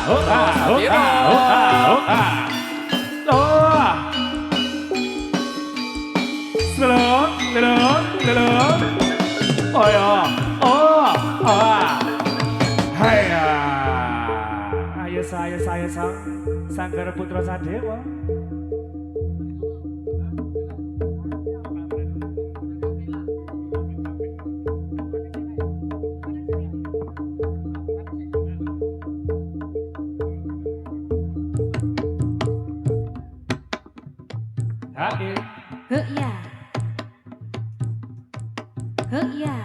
Oh ya, oh, hai ayo saya Sanggar Putra Sadewa. Hadir. Ya. Ya.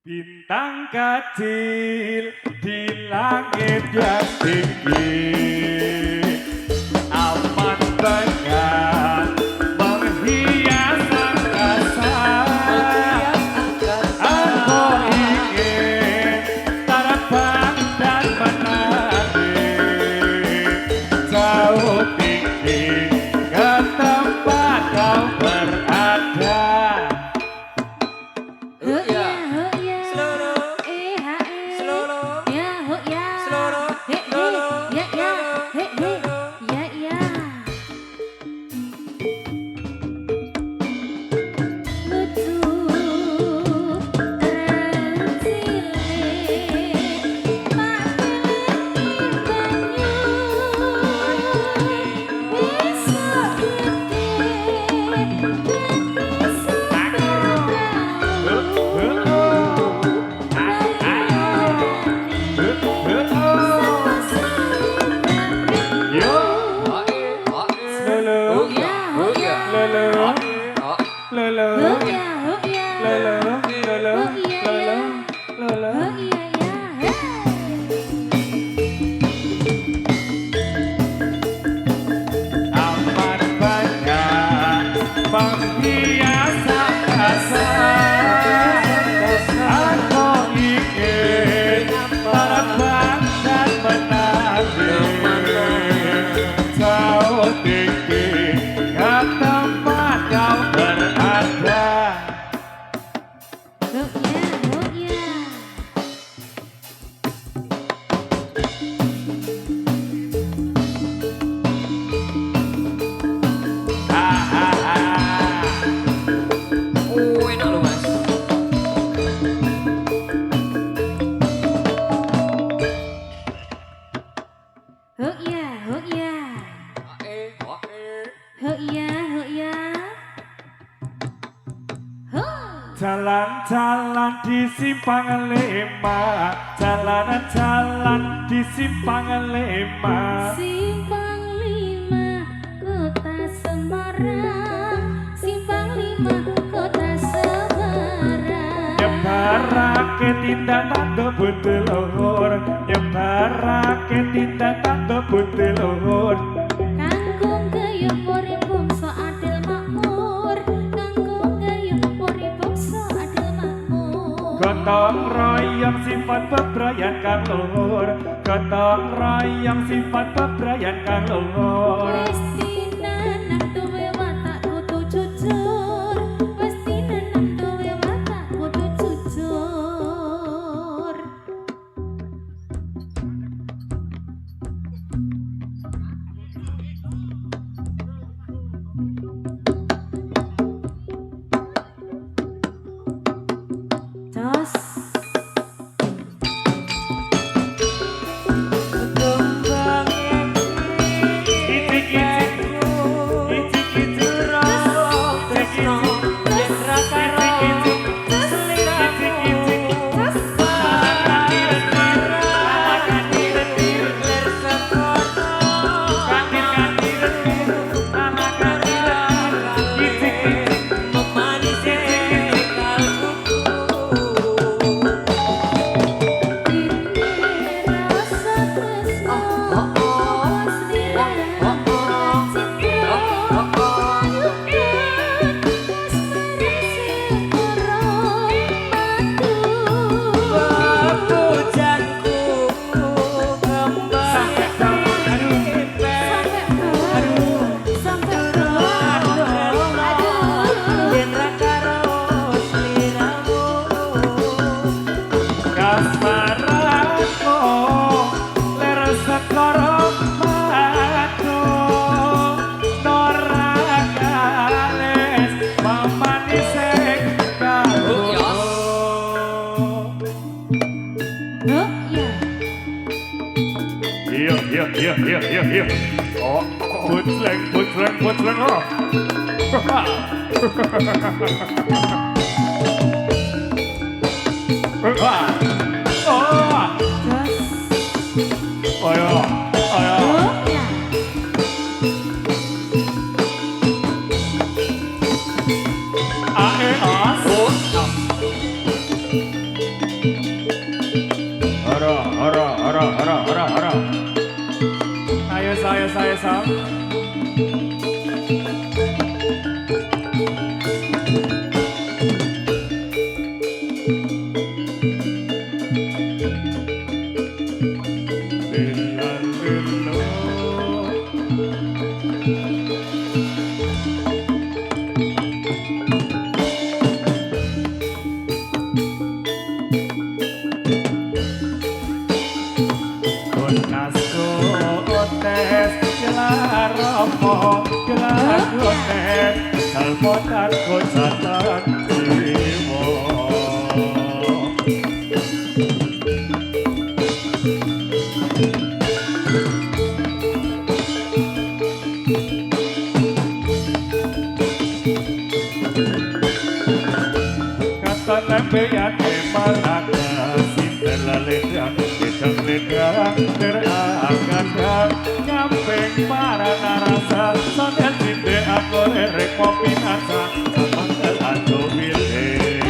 Bintang kecil di langit yang tinggi, awan pekat menghias angkasa. Aku ingin terbang dan menari jauh tinggi ke tempat kau berada. Jalan-jalan di Simpang Lima, jalan-jalan di Simpang Lima. Simpang Lima, Kota Semarang. Simpang Lima, Kota Semarang. Nyebarake tindak tanda budi luhur, nyebarake tindak tanda budi luhur. Kanggo gayuh urip bangsa adil makmur, kanggo gayuh urip bangsa adil makmur. Gotong royong sifat bebrayan kang luhur, gotong royong sifat bebrayan kang luhur. Wis tinanan duwe watak kudu jujur, wis tinanan duwe watak kudu jujur. Jos. Icik-icik Iya. Oh, putsleng. Oh. Oh. Ayo. Buknya. Aeos. Hara. Ayo saya. Salpotan kocatan jiwa. Kata lembeyan emalaga sintela ledang ledang terangkat nyampeng para narasa sadar sinde aku rerek kopi nasa samangkel ado bilis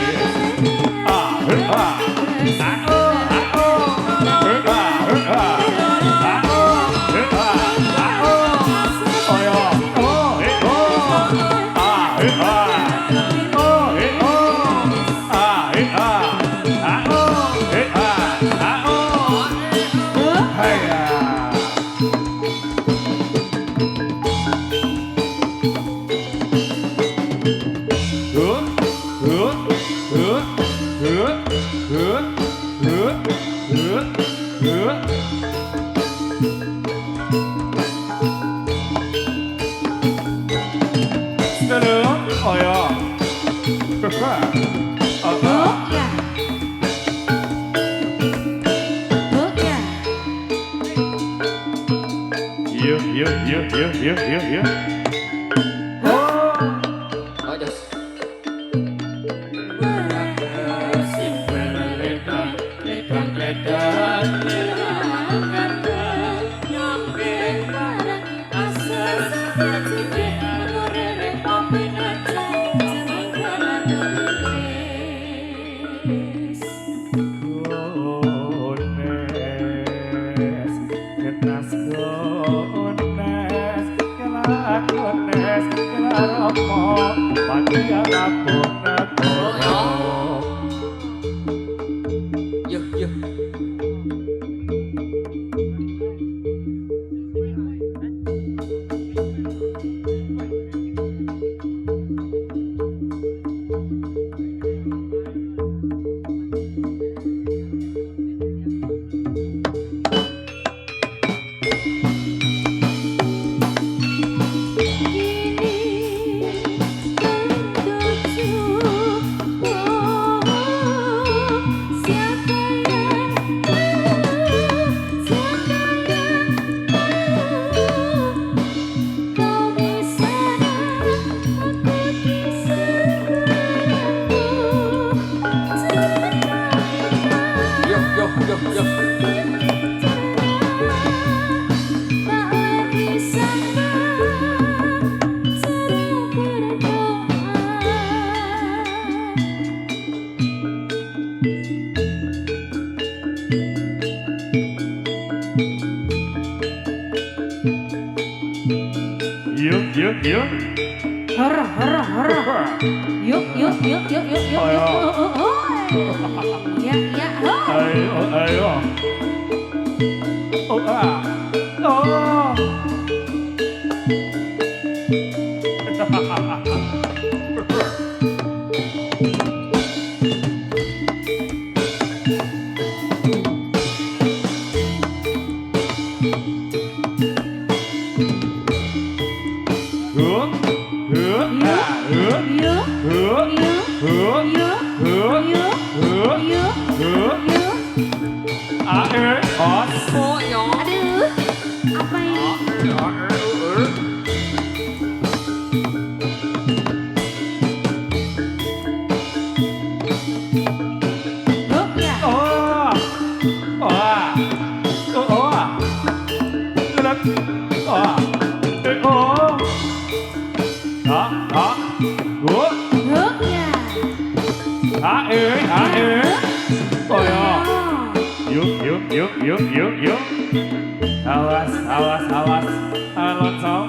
Iya. Yuk. Hara. Yuk. Ya. Ayo. Aduh, apa hae. Oh ya. Yuk. Awas. Loncong.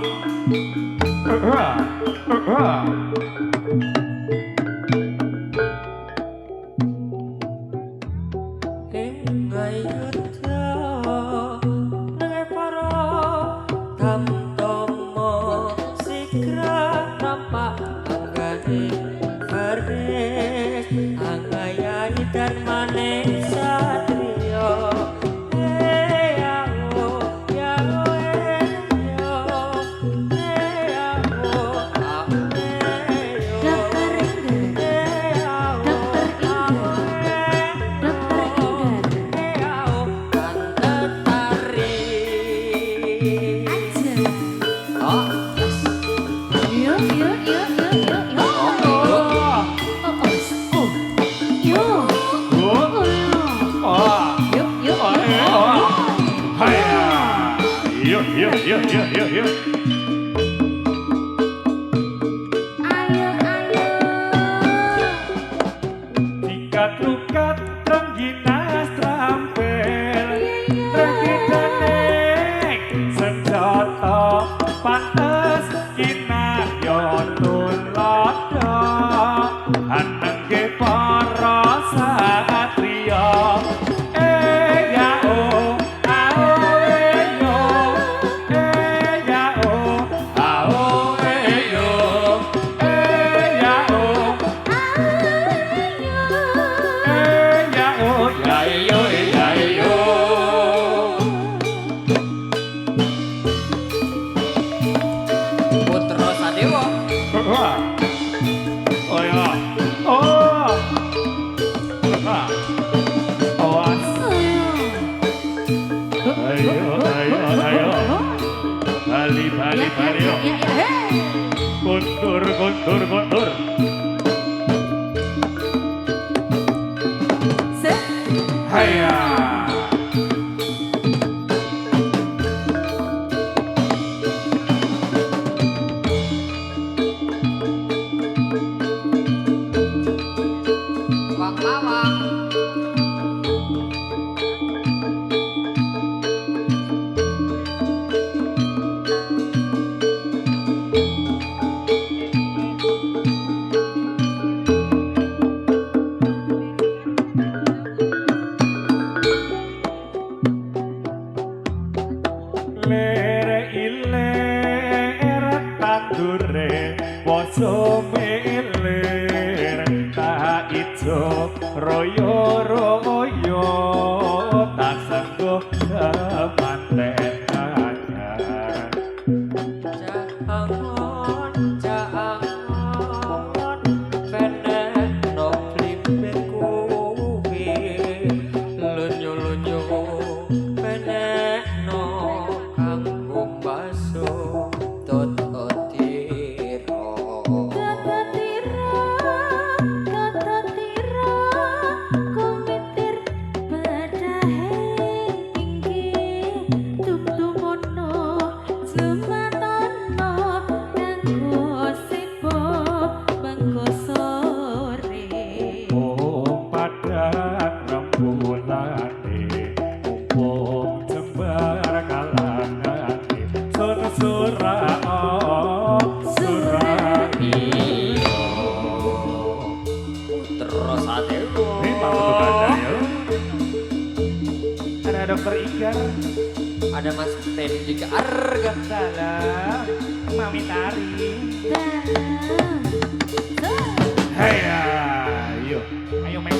Yuk. Tikat-tukat rengginas trampil Renggidanek senjata pantes kinak yotun lodo Anengke para satria Bali. Kontur. Haya. Poso milir tak ijo royo tak sanggup kemanten anyar Jangon penek no klipe kuwi lunyo penek no kanggo baso Dokter Igar ada Mas Ten juga arga salah Mami Tari Dalam Hei ayo men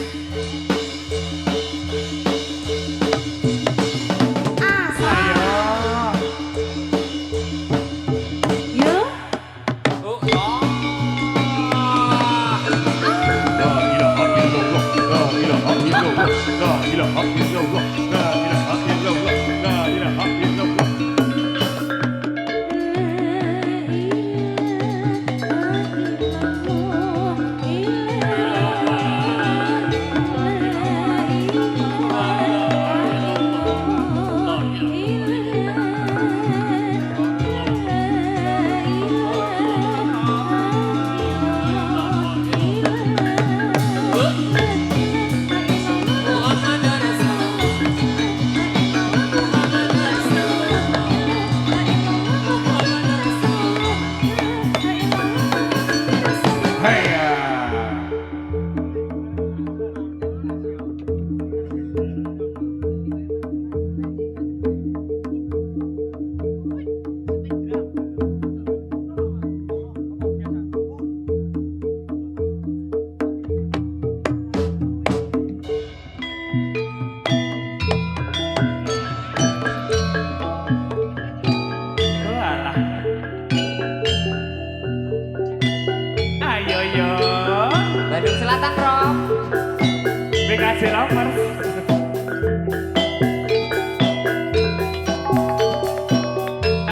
BKC Lovers.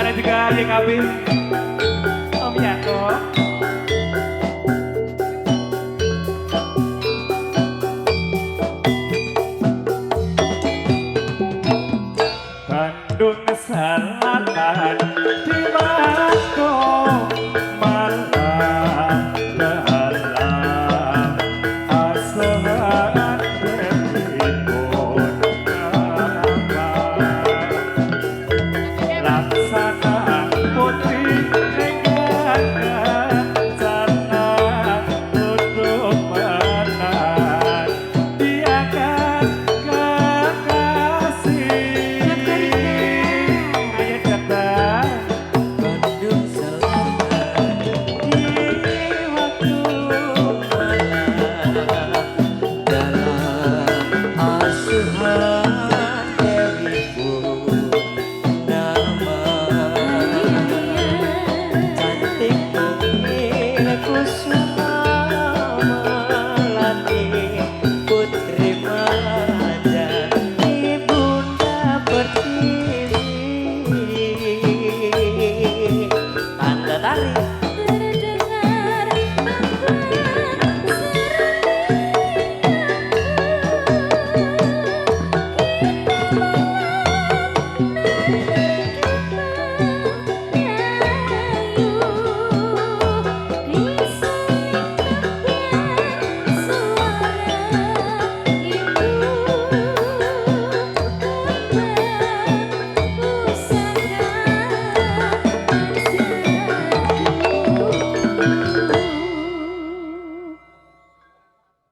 Ada juga YKB Om Yako. Bandung Selatan di Bako malam dalam asahan berlibur laksana putri nengakan sana duduk menan dia kan kekasih ayat kata Bandung Selatan di waktu malam dalam asuhan Dewiku nama cantik bukit kusuma melati putri manja ibunda pertiwi tanda tari terdengar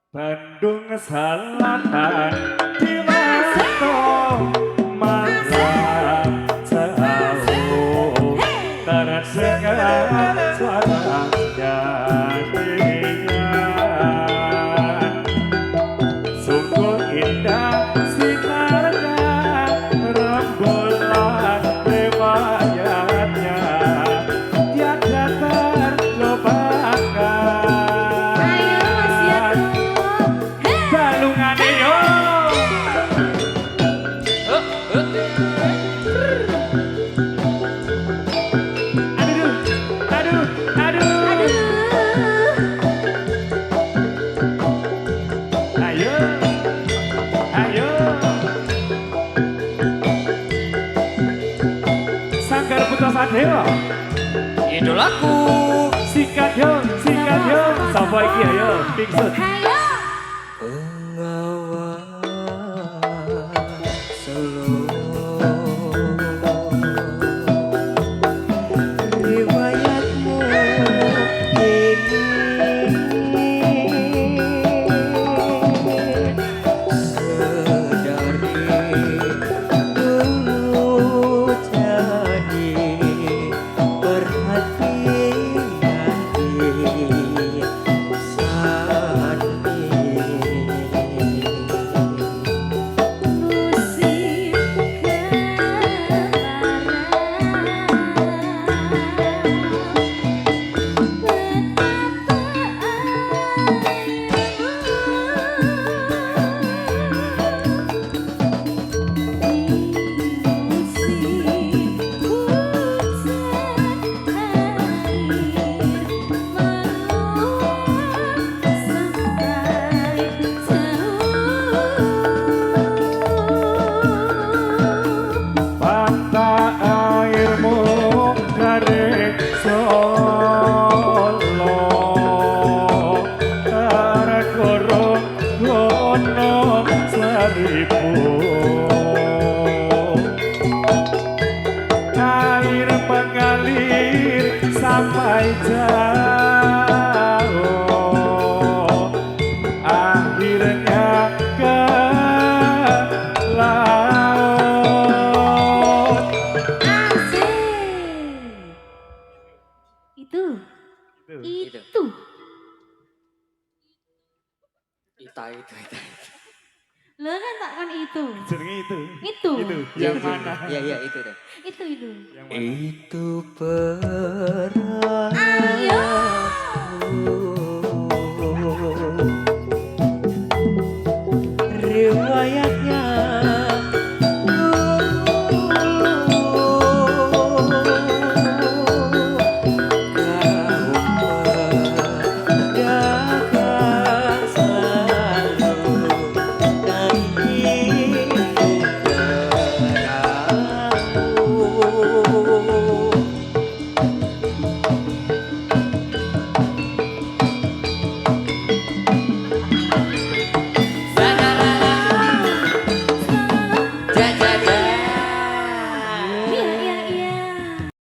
Bandung Selatan di Bako malam jauh terdengar suara nyanyian sungguh indah sinarnya rembulan riwayatnya tiada terlupakan balungane yo aduh aduh aduh ayo ayo Sanggar Putra Sadewa idolaku sikat yo sapa iki ayo pingsut pengawas solo riwayatmu ini sedari dulu jadi perhatian di sandi air mengalir sampai jauh akhirnya ke laut. Asik. Itu. Ita. Lo kan tak kan itu. Jenenge itu. Itu. Yang mana? Iya itu deh. Itu. Yang mana? Itu perasaanku. Ayo. riwayat